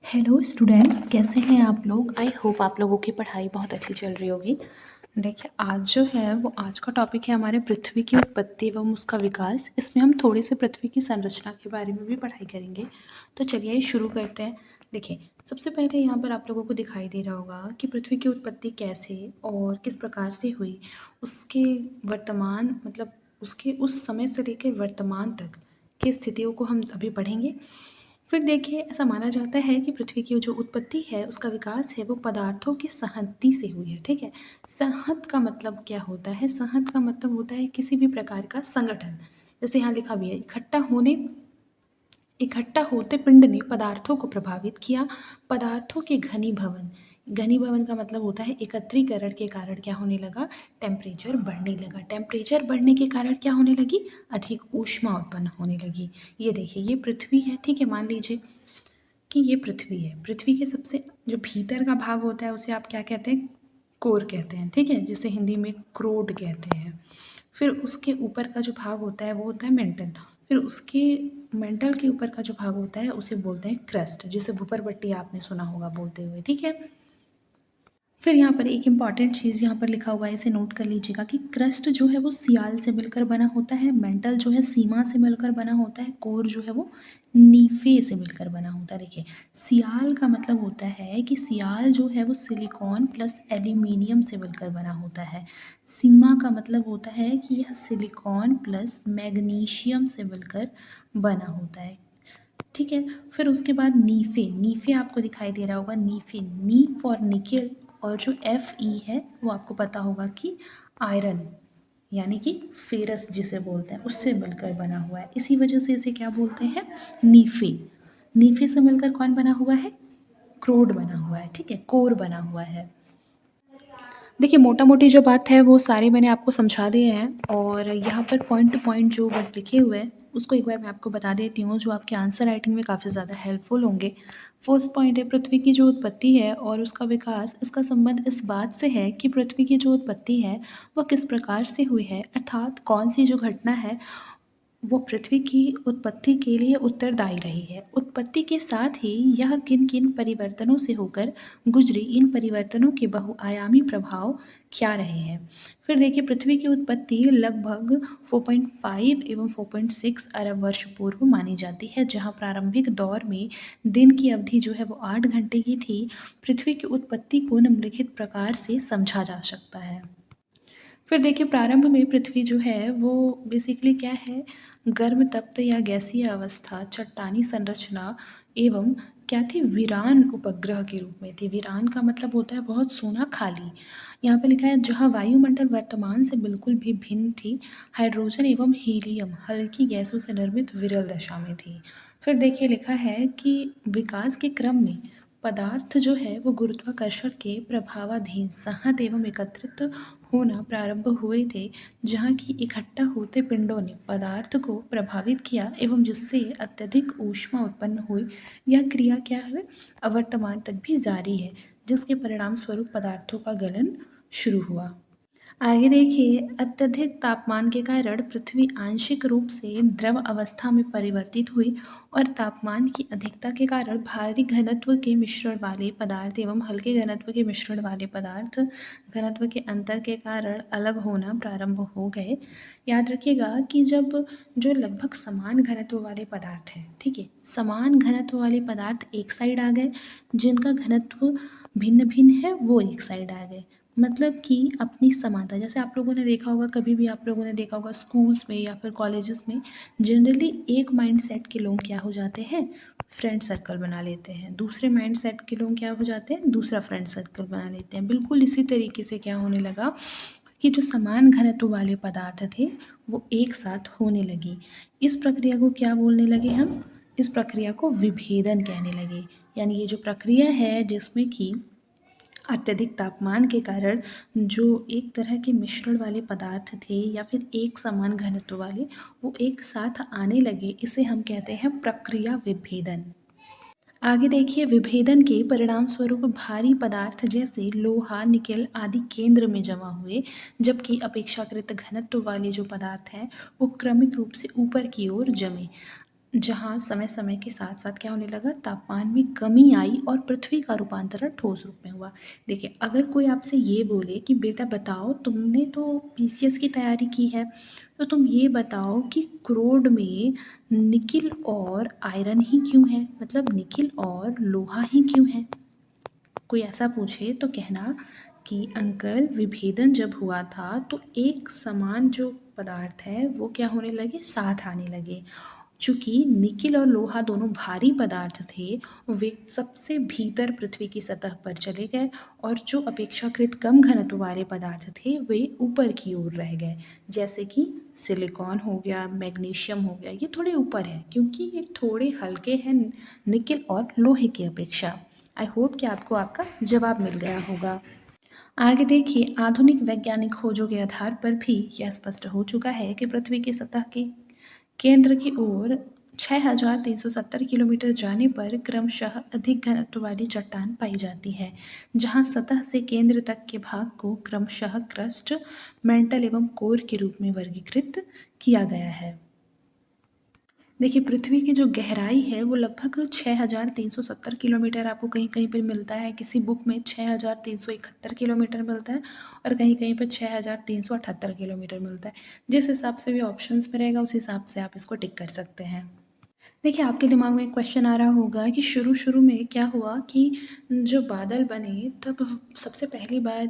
Hello students, कैसे हैं आप लोग। आई होप आप लोगों की पढ़ाई बहुत अच्छी चल रही होगी। देखिए, आज जो है वो आज का टॉपिक है हमारे पृथ्वी की उत्पत्ति एवं उसका विकास। इसमें हम थोड़े से पृथ्वी की संरचना के बारे में भी पढ़ाई करेंगे। तो चलिए शुरू करते हैं। देखिए, सबसे पहले यहाँ पर आप लोगों को दिखाई दे रहा होगा कि पृथ्वी की उत्पत्ति कैसे और किस प्रकार से हुई। उसके वर्तमान मतलब उसके उस समय से लेकर वर्तमान तक की स्थितियों को हम अभी पढ़ेंगे। फिर देखिए, ऐसा माना जाता है कि पृथ्वी की जो उत्पत्ति है उसका विकास है वो पदार्थों की संहति से हुई है। ठीक है, संहत का मतलब क्या होता है। संहत का मतलब होता है किसी भी प्रकार का संगठन। जैसे यहाँ लिखा भी है, इकट्ठा होते पिंड ने पदार्थों को प्रभावित किया। पदार्थों के घनीभवन, घनीभवन का मतलब होता है एकत्रीकरण के कारण क्या होने लगा, टेम्परेचर बढ़ने लगा। टेम्परेचर बढ़ने के कारण क्या होने लगी, अधिक ऊष्मा उत्पन्न होने लगी। ये देखिए, ये पृथ्वी है। ठीक है, मान लीजिए कि ये पृथ्वी है। पृथ्वी के सबसे जो भीतर का भाग होता है उसे आप क्या कहते हैं, कोर कहते हैं। ठीक है, जिसे हिंदी में क्रोड कहते हैं। फिर उसके ऊपर का जो भाग होता है वो होता है मेंटल। फिर उसके मेंटल के ऊपर का जो भाग होता है उसे बोलते हैं क्रस्ट, जिसे भूपरपट्टी आपने सुना होगा बोलते हुए। ठीक है, फिर यहाँ पर एक इम्पॉर्टेंट चीज़ यहाँ पर लिखा हुआ है, इसे नोट कर लीजिएगा कि क्रस्ट जो है वो सियाल से मिलकर बना होता है, मेंटल जो है सीमा से मिलकर बना होता है, कोर जो है वो नीफे से मिलकर बना होता है। देखिए, सियाल का मतलब होता है कि सियाल जो है वो सिलिकॉन प्लस एल्यूमिनियम से मिलकर बना होता है। सीमा का मतलब होता है कि यह सिलिकॉन प्लस मैग्नीशियम से मिलकर बना होता है। ठीक है, फिर उसके बाद नीफे, नीफे आपको दिखाई दे रहा होगा, नीफे, नी फॉर निकेल, और जो एफ ई है वो आपको पता होगा कि आयरन यानी कि फेरस जिसे बोलते हैं उससे मिलकर बना हुआ है। इसी वजह से इसे क्या बोलते हैं, नीफे। नीफे से मिलकर कौन बना हुआ है, क्रोड बना हुआ है। ठीक है, कोर बना हुआ है। देखिए, मोटा मोटी जो बात है वो सारे मैंने आपको समझा दिए हैं, और यहाँ पर पॉइंट टू पॉइंट जो वर्ड लिखे हुए हैं उसको एक बार मैं आपको बता देती हूँ, जो आपके आंसर राइटिंग में काफ़ी ज़्यादा हेल्पफुल होंगे। फर्स्ट पॉइंट है, पृथ्वी की जो उत्पत्ति है और उसका विकास, इसका संबंध इस बात से है कि पृथ्वी की जो उत्पत्ति है वह किस प्रकार से हुई है, अर्थात कौन सी जो घटना है वो पृथ्वी की उत्पत्ति के लिए उत्तरदायी रही है। उत्पत्ति के साथ ही यह किन किन परिवर्तनों से होकर गुजरी, इन परिवर्तनों के बहुआयामी प्रभाव क्या रहे हैं। फिर देखिए, पृथ्वी की उत्पत्ति लगभग 4.5 एवं 4.6 अरब वर्ष पूर्व मानी जाती है, जहां प्रारंभिक दौर में दिन की अवधि जो है वो 8 घंटे की थी। पृथ्वी की उत्पत्ति को निम्नलिखित प्रकार से समझा जा सकता है। फिर देखिए, प्रारंभ में पृथ्वी जो है वो बेसिकली क्या है, गर्म तप्त या गैसीय अवस्था, चट्टानी संरचना एवं क्या थी, वीरान उपग्रह के रूप में थी। वीरान का मतलब होता है बहुत सोना, खाली। यहाँ पे लिखा है जहाँ वायुमंडल वर्तमान से बिल्कुल भी भिन्न थी, हाइड्रोजन एवं हीलियम हल्की गैसों से निर्मित विरल दशा में थी। फिर देखिए, लिखा है कि विकास के क्रम में पदार्थ जो है वो गुरुत्वाकर्षण के प्रभावाधीन संहत एवं एकत्रित होना प्रारंभ हुए थे, जहाँ की इकट्ठा होते पिंडों ने पदार्थ को प्रभावित किया एवं जिससे अत्यधिक ऊष्मा उत्पन्न हुई। यह क्रिया क्या है, अवर्तमान तक भी जारी है, जिसके परिणाम स्वरूप पदार्थों का गलन शुरू हुआ। आगे देखिए, अत्यधिक तापमान के कारण पृथ्वी आंशिक रूप से द्रव अवस्था में परिवर्तित हुई, और तापमान की अधिकता के कारण भारी घनत्व के मिश्रण वाले पदार्थ एवं हल्के घनत्व के मिश्रण वाले पदार्थ घनत्व के अंतर के कारण अलग होना प्रारंभ हो गए। याद रखिएगा कि जब जो लगभग समान घनत्व वाले पदार्थ हैं, ठीक है, समान घनत्व वाले पदार्थ एक साइड आ गए, जिनका घनत्व भिन्न भिन्न है वो एक साइड आ गए। मतलब कि अपनी समानता, जैसे आप लोगों ने देखा होगा, कभी भी आप लोगों ने देखा होगा स्कूल्स में या फिर कॉलेजेस में, जनरली एक माइंड सेट के लोग क्या हो जाते हैं, फ्रेंड सर्कल बना लेते हैं। दूसरे माइंड सेट के लोग क्या हो जाते हैं, दूसरा फ्रेंड सर्कल बना लेते हैं। बिल्कुल इसी तरीके से क्या होने लगा कि जो समान घनत्व वाले पदार्थ थे वो एक साथ होने लगी। इस प्रक्रिया को क्या बोलने लगे हम, इस प्रक्रिया को विभेदन कहने लगे। यानी ये जो प्रक्रिया है जिसमें कि अत्यधिक तापमान के कारण जो एक तरह के मिश्रण वाले पदार्थ थे या फिर एक समान घनत्व वाले, वो एक साथ आने लगे, इसे हम कहते हैं प्रक्रिया विभेदन। आगे देखिए, विभेदन के परिणाम स्वरूप भारी पदार्थ जैसे लोहा, निकेल आदि केंद्र में जमा हुए, जबकि अपेक्षाकृत घनत्व वाले जो पदार्थ हैं वो क्रमिक रूप से ऊपर की ओर जमे। जहाँ समय-समय के साथ-साथ क्या होने लगा, तापमान में कमी आई और पृथ्वी का रूपांतरण ठोस रूप में हुआ। देखिए, अगर कोई आपसे ये बोले कि बेटा बताओ तुमने तो पीसीएस की तैयारी की है, तो तुम ये बताओ कि क्रोड में निकिल और आयरन ही क्यों है? मतलब निकिल और लोहा ही क्यों है? कोई ऐसा पूछे तो कहना कि अंकल विभेदन जब हुआ था तो एक समान जो पदार्थ है वो क्या होने लगे, साथ आने लगे। चूँकि निकिल और लोहा दोनों भारी पदार्थ थे, वे सबसे भीतर पृथ्वी की सतह पर चले गए और जो अपेक्षाकृत कम घनत्व वाले पदार्थ थे, वे ऊपर की ओर रह गए। जैसे कि सिलिकॉन हो गया, मैग्नीशियम हो गया, ये थोड़े ऊपर हैं क्योंकि ये थोड़े हल्के हैं निकिल और लोहे की अपेक्षा। आई होप कि आपको आपका जवाब मिल गया होगा। आगे देखिए, आधुनिक वैज्ञानिक खोजों के आधार पर भी यह स्पष्ट हो चुका है कि पृथ्वी की सतह के केंद्र की ओर 6,370 किलोमीटर जाने पर क्रमशः अधिक घनत्व वाली चट्टान पाई जाती है, जहां सतह से केंद्र तक के भाग को क्रमशः क्रस्ट, मेंटल एवं कोर के रूप में वर्गीकृत किया गया है। देखिए, पृथ्वी की जो गहराई है वो लगभग 6,370 किलोमीटर आपको कहीं-कहीं पे मिलता है, किसी बुक में 6,371 किलोमीटर मिलता है और कहीं-कहीं पे 6,378 किलोमीटर मिलता है। जिस हिसाब से भी ऑप्शंस में रहेगा उस हिसाब से आप इसको टिक कर सकते हैं। देखिए, आपके दिमाग में एक क्वेश्चन आ रहा होगा कि शुरू-शुरू में क्या हुआ कि जो बादल बने तब सबसे पहली बार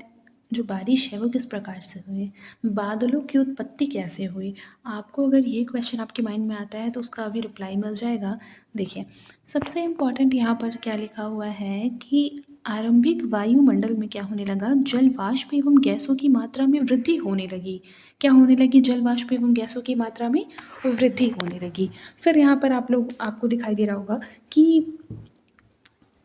जो बारिश है वो किस प्रकार से हुई? बादलों की उत्पत्ति कैसे हुई? आपको अगर ये क्वेश्चन आपके माइंड में आता है तो उसका अभी रिप्लाई मिल जाएगा। देखिए, सबसे इम्पोर्टेंट यहाँ पर क्या लिखा हुआ है कि आरंभिक वायुमंडल में क्या होने लगा, जल वाष्प एवं गैसों की मात्रा में वृद्धि होने लगी। क्या होने लगी? जल वाष्प एवं गैसों की मात्रा में वृद्धि होने लगी। फिर यहाँ पर आपको दिखाई दे रहा होगा कि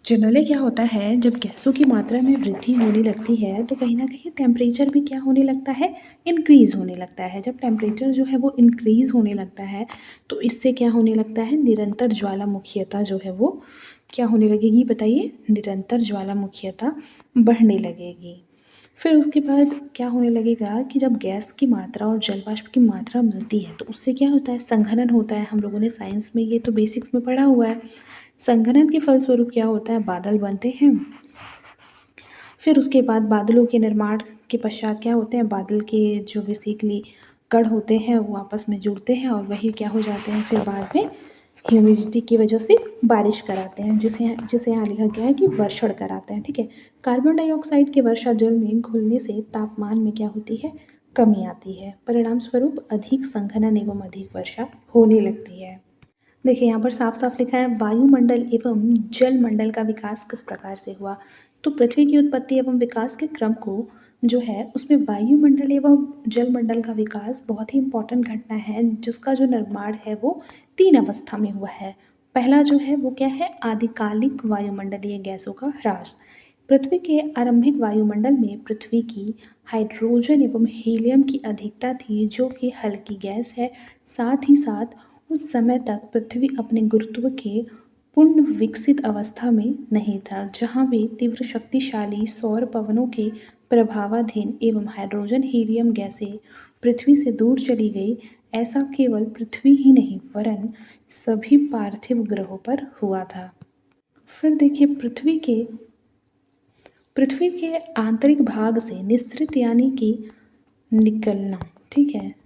जनरली क्या होता है, जब गैसों की मात्रा में वृद्धि होने लगती है तो कहीं न कहीं टेम्परेचर भी क्या होने लगता है, इंक्रीज़ होने लगता है। जब टेम्परेचर जो है वो इंक्रीज़ होने लगता है तो इससे क्या होने लगता है, निरंतर ज्वालामुखीयता जो है वो क्या होने लगेगी बताइए? निरंतर ज्वालामुखीयता बढ़ने लगेगी। फिर उसके बाद क्या होने लगेगा कि जब गैस की मात्रा और जल वाष्प की मात्रा मिलती है तो उससे क्या होता है, संघनन होता है। हम लोगों ने साइंस में ये तो बेसिक्स में पढ़ा हुआ है। संघनन के फलस्वरूप क्या होता है, बादल बनते हैं। फिर उसके बाद बादलों के निर्माण के पश्चात क्या होते हैं, बादल के जो बेसिकली कण होते हैं वो आपस में जुड़ते हैं और वही क्या हो जाते हैं, फिर बाद में ह्यूमिडिटी की वजह से बारिश कराते हैं, जिसे जिसे यहाँ लिखा गया है कि वर्षण कराते हैं। ठीक है, कार्बन डाइऑक्साइड के वर्षा जल में घुलने से तापमान में क्या होती है, कमी आती है। परिणाम स्वरूप अधिक संघनन एवं अधिक वर्षा होने लगती है। देखिए, यहाँ पर साफ-साफ लिखा है वायुमंडल एवं जलमंडल का विकास किस प्रकार से हुआ। तो पृथ्वी की उत्पत्ति एवं विकास के क्रम को जो है उसमें वायुमंडल एवं जलमंडल का विकास बहुत ही इम्पोर्टेंट घटना है, जिसका जो निर्माण है वो 3 अवस्था में हुआ है। पहला जो है वो क्या है, आदिकालिक वायुमंडलीय गैसों का ह्रास। पृथ्वी के आरंभिक वायुमंडल में पृथ्वी की हाइड्रोजन एवं हीलियम की अधिकता थी, जो कि हल्की गैस है। साथ ही साथ उस समय तक पृथ्वी अपने गुरुत्व के पूर्ण विकसित अवस्था में नहीं था, जहाँ वे तीव्र शक्तिशाली सौर पवनों के प्रभावाधीन एवं हाइड्रोजन हीलियम गैसें पृथ्वी से दूर चली गई। ऐसा केवल पृथ्वी ही नहीं वरन सभी पार्थिव ग्रहों पर हुआ था। फिर देखिए, पृथ्वी के आंतरिक भाग से निस्सृत यानी कि निकलना, ठीक है,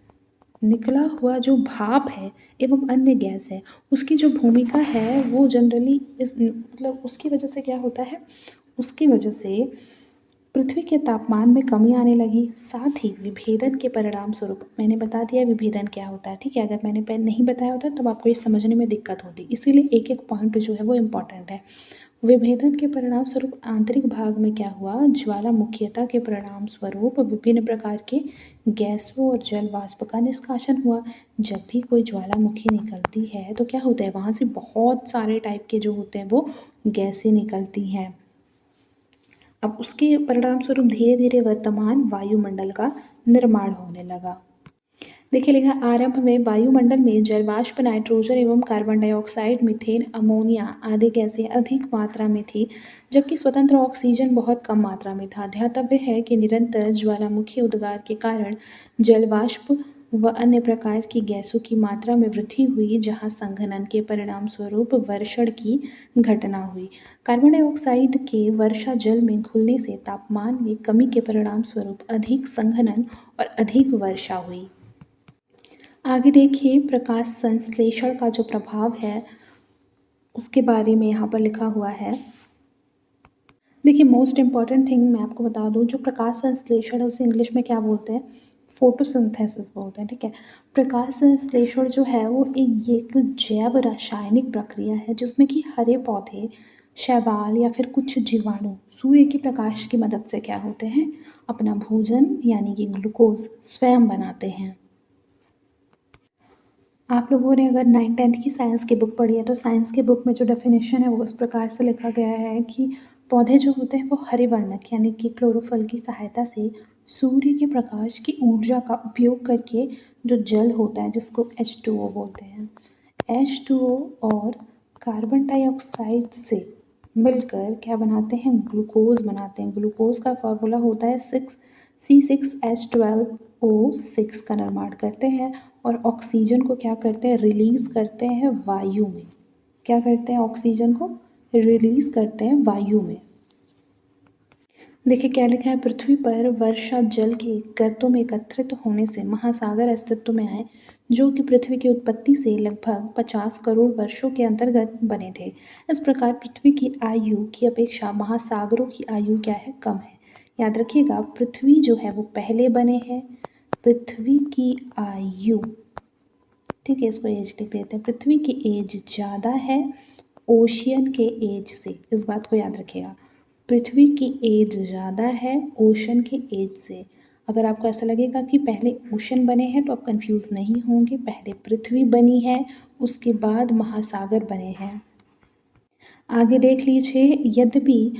निकला हुआ जो भाप है एवं अन्य गैस है, उसकी जो भूमिका है वो जनरली इस मतलब उसकी वजह से क्या होता है, उसकी वजह से पृथ्वी के तापमान में कमी आने लगी। साथ ही विभेदन के परिणाम स्वरूप, मैंने बता दिया विभेदन क्या होता है, ठीक है, अगर मैंने पहले नहीं बताया होता तब आपको ये समझने में दिक्कत होती, इसीलिए एक एक पॉइंट जो है वो इम्पॉर्टेंट है। विभेदन के परिणाम स्वरूप आंतरिक भाग में क्या हुआ, ज्वालामुखीयता के परिणाम स्वरूप विभिन्न प्रकार के गैसों और जल वाष्प का निष्कासन हुआ। जब भी कोई ज्वालामुखी निकलती है तो क्या होता है, वहाँ से बहुत सारे टाइप के जो होते हैं वो गैसें निकलती हैं। अब उसके परिणाम स्वरूप धीरे धीरे वर्तमान वायुमंडल का निर्माण होने लगा। देखिए, लिखा आरंभ में वायुमंडल में जलवाष्प, नाइट्रोजन एवं कार्बन डाइऑक्साइड, मीथेन, अमोनिया आदि गैसें अधिक मात्रा में थी, जबकि स्वतंत्र ऑक्सीजन बहुत कम मात्रा में था। ध्यातव्य है कि निरंतर ज्वालामुखी उद्गार के कारण जलवाष्प व अन्य प्रकार की गैसों की मात्रा में वृद्धि हुई, जहाँ संघनन के परिणाम स्वरूप वर्षण की घटना हुई। कार्बन डाइऑक्साइड के वर्षा जल में घुलने से तापमान में कमी के परिणाम स्वरूप अधिक संघनन और अधिक वर्षा हुई। आगे देखिए, प्रकाश संश्लेषण का जो प्रभाव है उसके बारे में यहाँ पर लिखा हुआ है। देखिए, मोस्ट इम्पॉर्टेंट थिंग मैं आपको बता दूँ, जो प्रकाश संश्लेषण है उसे इंग्लिश में क्या बोलते हैं? फोटोसिंथेसिस बोलते हैं, ठीक है। प्रकाश संश्लेषण जो है वो एक जैव रासायनिक प्रक्रिया है जिसमें कि हरे पौधे, शैवाल या फिर कुछ जीवाणु सूर्य के प्रकाश की मदद से क्या होते हैं, अपना भोजन यानी कि ग्लूकोज स्वयं बनाते हैं। आप लोगों ने अगर 9th-10th की साइंस की बुक पढ़ी है तो साइंस की बुक में जो डेफिनेशन है वो इस प्रकार से लिखा गया है कि पौधे जो होते हैं वो हरे वर्णक यानी कि क्लोरोफिल की सहायता से सूर्य के प्रकाश की ऊर्जा का उपयोग करके जो जल होता है जिसको H2O बोलते हैं, H2O और कार्बन डाइऑक्साइड से मिलकर क्या बनाते हैं, ग्लूकोज बनाते हैं। ग्लूकोज का फॉर्मूला होता है C6H12O6 का निर्माण करते हैं और ऑक्सीजन को क्या करते हैं, रिलीज करते हैं वायु में। क्या करते हैं, ऑक्सीजन को रिलीज करते हैं वायु में। देखिए क्या लिखा है, पृथ्वी पर वर्षा जल के गर्तों में एकत्रित होने से महासागर अस्तित्व में आए, जो कि पृथ्वी की उत्पत्ति से लगभग 50 करोड़ वर्षों के अंतर्गत बने थे। इस प्रकार पृथ्वी की आयु की अपेक्षा महासागरों की आयु क्या है, कम है। याद रखिएगा, पृथ्वी जो है वो पहले बने हैं। पृथ्वी की आयु, ठीक है, इसको एज लिख लेते हैं। पृथ्वी की एज ज़्यादा है ओशियन के एज से, इस बात को याद रखिएगा। पृथ्वी की एज ज़्यादा है ओशन के एज से। अगर आपको ऐसा लगेगा कि पहले ओशन बने हैं तो आप कंफ्यूज नहीं होंगे, पहले पृथ्वी बनी है उसके बाद महासागर बने हैं। आगे देख लीजिए, यद्यपि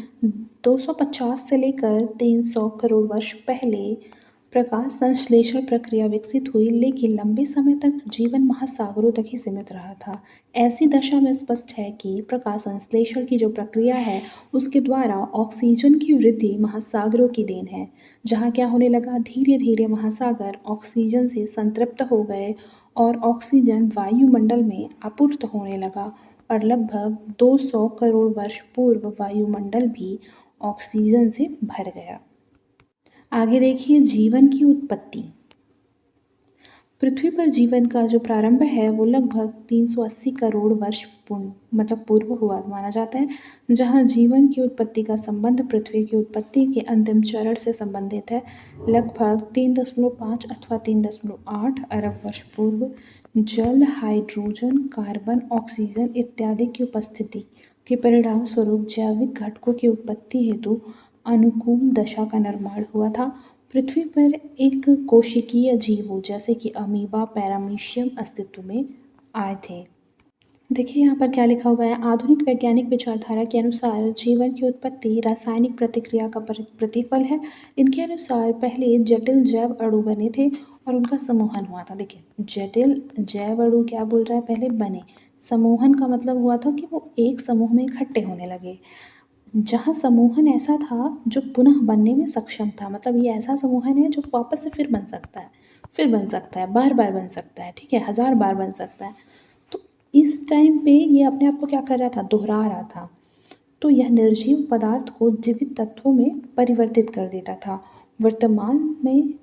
250 से लेकर 300 करोड़ वर्ष पहले प्रकाश संश्लेषण प्रक्रिया विकसित हुई, लेकिन लंबे समय तक जीवन महासागरों तक ही सीमित रहा था। ऐसी दशा में स्पष्ट है कि प्रकाश संश्लेषण की जो प्रक्रिया है उसके द्वारा ऑक्सीजन की वृद्धि महासागरों की देन है। जहाँ क्या होने लगा, धीरे धीरे महासागर ऑक्सीजन से संतृप्त हो गए और ऑक्सीजन वायुमंडल में आपूर्त होने लगा और लगभग 200 करोड़ वर्ष पूर्व वायुमंडल भी ऑक्सीजन से भर गया। आगे देखिए, जीवन की उत्पत्ति। पृथ्वी पर जीवन का जो प्रारंभ है वो लगभग 380 करोड़ वर्ष पूर्व हुआ माना जाता है, जहाँ जीवन की उत्पत्ति का संबंध पृथ्वी की उत्पत्ति के अंतिम चरण से संबंधित है। लगभग 3.5 अथवा 3.8 अरब वर्ष पूर्व जल, हाइड्रोजन, कार्बन, ऑक्सीजन इत्यादि की उपस्थिति के परिणाम स्वरूप जैविक घटकों की उत्पत्ति हेतु अनुकूल दशा का निर्माण हुआ था। पृथ्वी पर एक कोशिकीय जीवों जैसे कि अमीबा, पैरामीशियम अस्तित्व में आए थे। देखिए यहाँ पर क्या लिखा हुआ है, आधुनिक वैज्ञानिक विचारधारा के अनुसार जीवन की उत्पत्ति रासायनिक प्रतिक्रिया का प्रतिफल है। इनके अनुसार पहले जटिल जैव अणु बने थे और उनका समूहन हुआ था। देखिए, जटिल जैव अणु क्या बोल रहा है, पहले बने, समूहन का मतलब हुआ था कि वो एक समूह में इकट्ठे होने लगे। जहाँ समूहन ऐसा था जो पुनः बनने में सक्षम था, मतलब ये ऐसा समूहन है जो वापस से फिर बन सकता है, फिर बन सकता है, बार बार बन सकता है, ठीक है, 1000 बार बन सकता है। तो इस टाइम पे ये अपने आप को क्या कर रहा था, दोहरा रहा था। तो यह निर्जीव पदार्थ को जीवित तत्वों में परिवर्तित कर देता था। वर्तमान में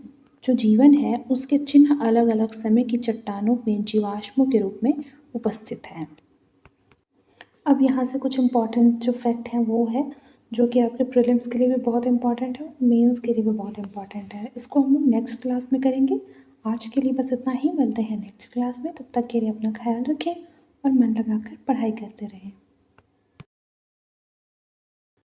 जो जीवन है उसके चिन्ह अलग अलग समय की चट्टानों में जीवाश्मों के रूप में उपस्थित हैं। अब यहाँ से कुछ इम्पॉर्टेंट जो फैक्ट हैं वो है, जो कि आपके प्रीलिम्स के लिए भी बहुत इम्पॉर्टेंट है, मेंस के लिए भी बहुत इम्पॉर्टेंट है। इसको हम लोग नेक्स्ट क्लास में करेंगे। आज के लिए बस इतना ही, मिलते हैं नेक्स्ट क्लास में। तब तक के लिए अपना ख्याल रखें और मन लगाकर पढ़ाई करते रहें।